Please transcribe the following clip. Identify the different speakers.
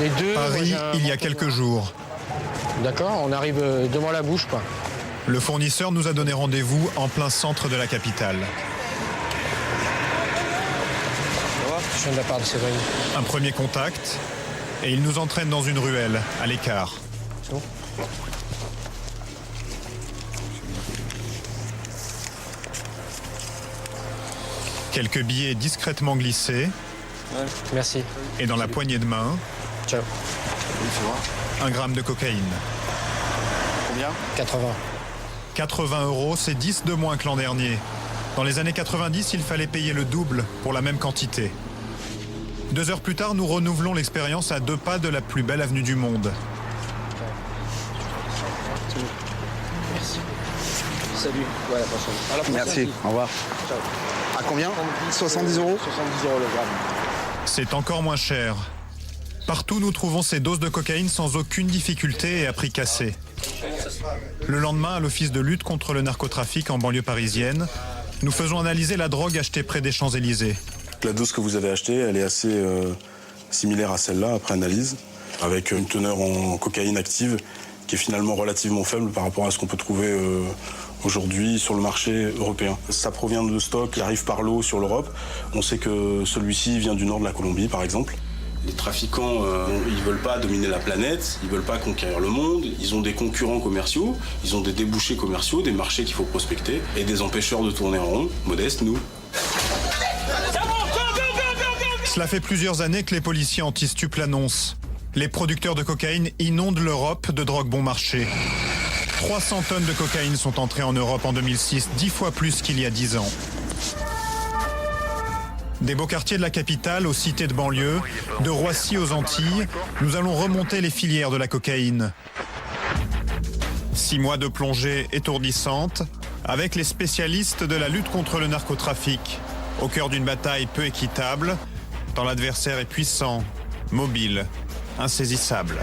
Speaker 1: Les deux.
Speaker 2: Paris, il y a quelques jours.
Speaker 1: D'accord, on arrive devant la bouche, quoi.
Speaker 2: Le fournisseur nous a donné rendez-vous en plein centre de la capitale.
Speaker 1: Je viens de la part de Séverine.
Speaker 2: Un premier contact et il nous entraîne dans une ruelle, à l'écart.
Speaker 1: C'est bon ?
Speaker 2: Quelques billets discrètement glissés
Speaker 1: Merci.
Speaker 2: et dans la poignée de main,
Speaker 1: Ciao.
Speaker 2: 1 gramme de cocaïne.
Speaker 3: Combien ?
Speaker 1: 80.
Speaker 2: 80 €, c'est 10 de moins que l'an dernier. Dans les années 90, il fallait payer le double pour la même quantité. 2 heures plus tard, nous renouvelons l'expérience à 2 pas de la plus belle avenue du monde.
Speaker 1: Merci. Salut. Ouais, la prochaine. À la prochaine.
Speaker 3: Merci, au revoir.
Speaker 1: Ciao.
Speaker 3: À combien ? 70 €.
Speaker 1: 70 € le gramme.
Speaker 2: C'est encore moins cher. Partout, nous trouvons ces doses de cocaïne sans aucune difficulté et à prix cassé. Le lendemain, à l'Office de lutte contre le narcotrafic en banlieue parisienne, nous faisons analyser la drogue achetée près des Champs-Élysées.
Speaker 4: La dose que vous avez achetée, elle est assez similaire à celle-là, après analyse, avec une teneur en cocaïne active qui est finalement relativement faible par rapport à ce qu'on peut trouver aujourd'hui sur le marché européen. Ça provient de stocks qui arrivent par lot sur l'Europe. On sait que celui-ci vient du nord de la Colombie, par exemple. Les trafiquants, ils veulent pas dominer la planète, ils veulent pas conquérir le monde, ils ont des concurrents commerciaux, ils ont des débouchés commerciaux, des marchés qu'il faut prospecter et des empêcheurs de tourner en rond, modestes, nous.
Speaker 2: Cela fait plusieurs années que les policiers anti-stup l'annoncent. Les producteurs de cocaïne inondent l'Europe de drogue bon marché. 300 tonnes de cocaïne sont entrées en Europe en 2006, 10 fois plus qu'il y a 10 ans. Des beaux quartiers de la capitale aux cités de banlieue, de Roissy aux Antilles, nous allons remonter les filières de la cocaïne. 6 mois de plongée étourdissante avec les spécialistes de la lutte contre le narcotrafic. Au cœur d'une bataille peu équitable, tant l'adversaire est puissant, mobile, insaisissable.